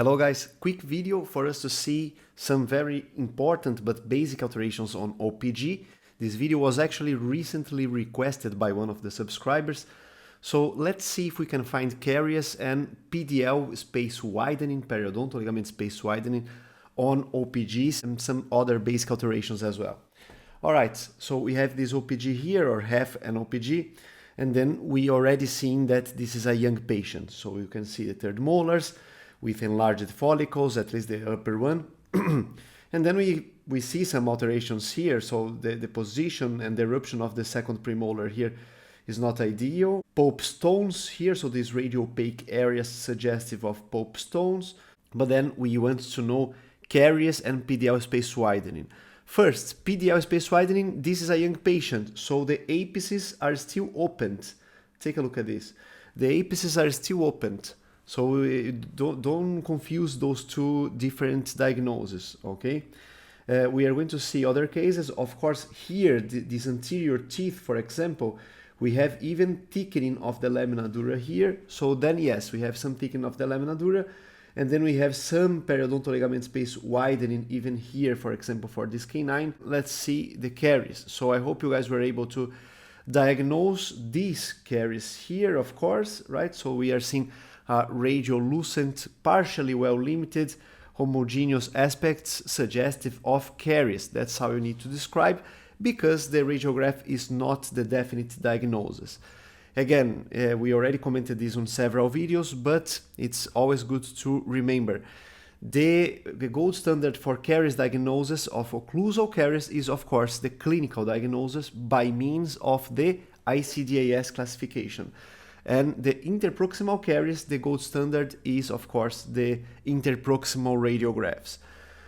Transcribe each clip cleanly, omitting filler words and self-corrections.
Hello guys, quick video for us to see some very important but basic alterations on OPG. This video was actually recently requested by one of the subscribers. So let's see if we can find caries and PDL space widening, periodontal ligament space widening on OPGs and some other basic alterations as well. Alright, so we have this OPG here, or half an OPG, and then we already seen that this is a young patient. So you can see the third molars with enlarged follicles, at least the upper one. And then we see some alterations here, so the position and the eruption of the second premolar here is not ideal. Pulp stones here, so these radiopaque areas suggestive of pulp stones. But then we want to know caries and PDL space widening. First, PDL space widening, this is a young patient, so the apices are still opened. Take a look at this. The apices are still opened. So don't confuse those two different diagnoses, okay? We are going to see other cases. Of course, here, this anterior teeth, for example, we have even thickening of the lamina dura here. So then, yes, we have some thickening of the lamina dura. And then we have some periodontal ligament space widening even here, for example, for this canine. Let's see the caries. So I hope you guys were able to diagnose these caries here, of course, right? So we are seeing radiolucent, partially well-limited, homogeneous aspects suggestive of caries. That's how you need to describe, because the radiograph is not the definite diagnosis. Again, we already commented this on several videos, but it's always good to remember. The gold standard for caries diagnosis of occlusal caries is, of course, the clinical diagnosis by means of the ICD-10 classification. And the interproximal caries, the gold standard is, of course, the interproximal radiographs.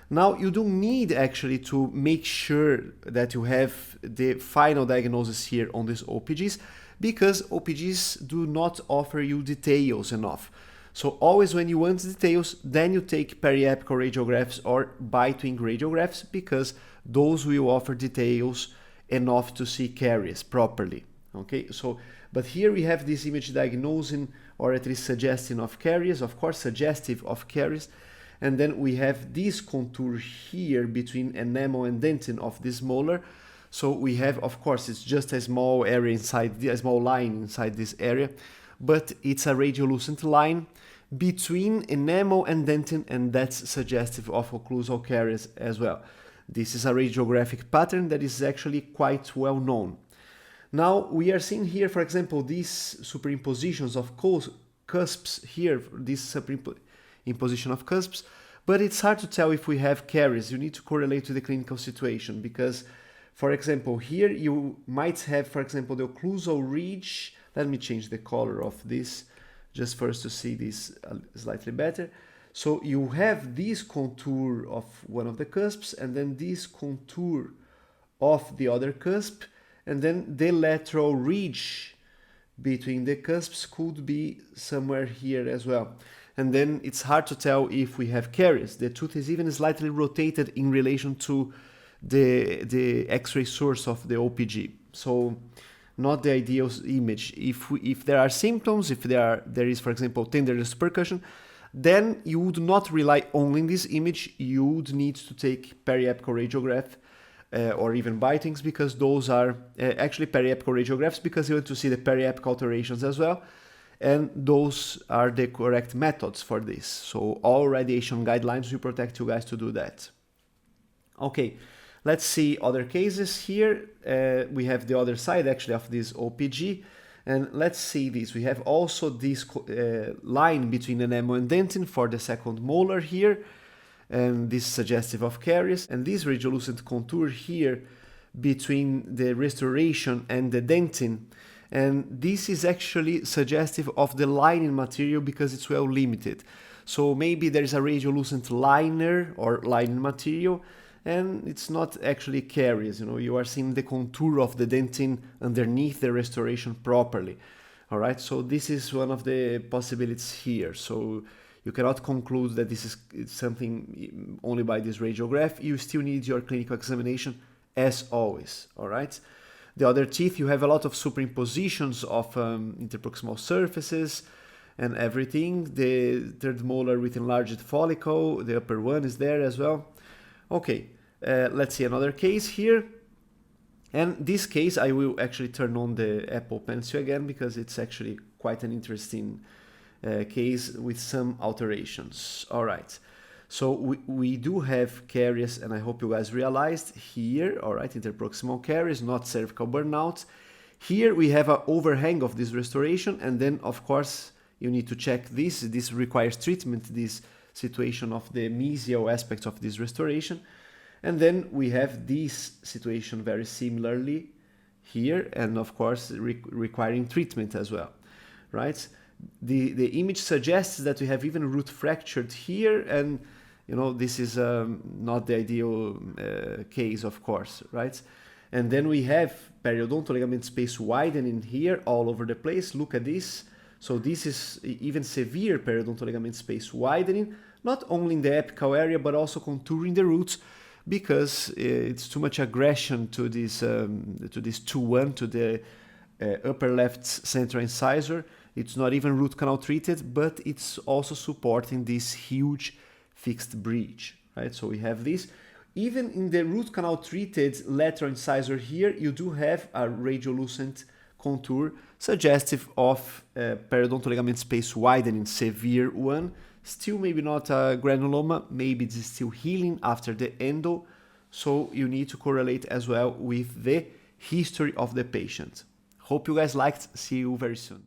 Now, you don't need actually to make sure that you have the final diagnosis here on these OPGs, because OPGs do not offer you details enough. So always when you want details, then you take periapical radiographs or bite-wing radiographs, because those will offer details enough to see caries properly. Okay, so but here we have this image diagnosing, or at least suggesting, of caries, of course suggestive of caries. And then we have this contour here between enamel and dentin of this molar. So we have, of course, it's just a small area inside, a small line inside this area, but it's a radiolucent line between enamel and dentin, and that's suggestive of occlusal caries as well. This is a radiographic pattern that is actually quite well known. Now we are seeing here, for example, these superimpositions of cusps here, this superimposition of cusps, but it's hard to tell if we have caries. You need to correlate to the clinical situation, because, for example, here you might have, for example, the occlusal ridge. Let me change the color of this just for us to see this slightly better. So you have this contour of one of the cusps, and then this contour of the other cusp, and then the lateral ridge between the cusps could be somewhere here as well. And then it's hard to tell if we have caries. The tooth is even slightly rotated in relation to the X-ray source of the OPG. So not the ideal image. If there are symptoms, if there is, for example, tenderness percussion, then you would not rely only on this image. You would need to take periapical radiograph or even bitings, because those are actually periapical radiographs, because you want to see the periapical alterations as well. And those are the correct methods for this. So all radiation guidelines will protect you guys to do that. Okay, let's see other cases here. We have the other side actually of this OPG. And let's see this. We have also this line between enamel and dentin for the second molar here. And this is suggestive of caries. And this radiolucent contour here between the restoration and the dentin. And this is actually suggestive of the lining material, because it's well limited. So maybe there's a radiolucent liner or lining material, and it's not actually caries. You know, you are seeing the contour of the dentin underneath the restoration properly. All right, so this is one of the possibilities here. So you cannot conclude that this is something only by this radiograph. You still need your clinical examination as always. All right. The other teeth, you have a lot of superimpositions of interproximal surfaces, and everything. The third molar with enlarged follicle, the upper one is there as well. Okay, let's see another case here. And this case, I will actually turn on the Apple Pencil again because it's actually quite an interesting case with some alterations. All right, so we do have caries, and I hope you guys realized here, all right, interproximal caries, not cervical burnout. Here we have an overhang of this restoration, and then of course you need to check this. This requires treatment, this situation of the mesial aspects of this restoration. And then we have this situation very similarly here, and of course requiring treatment as well, right? The image suggests that we have even root fractured here, and you know, this is not the ideal case, of course, right? And then we have periodontal ligament space widening here all over the place. Look at this. So this is even severe periodontal ligament space widening, not only in the apical area, but also contouring the roots, because it's too much aggression to this 2-1, to the upper left central incisor. It's not even root canal treated, but it's also supporting this huge fixed bridge, right? So we have this. Even in the root canal treated lateral incisor here, you do have a radiolucent contour suggestive of periodontal ligament space widening, severe one. Still maybe not a granuloma, maybe it's still healing after the endo, so you need to correlate as well with the history of the patient. Hope you guys liked, see you very soon.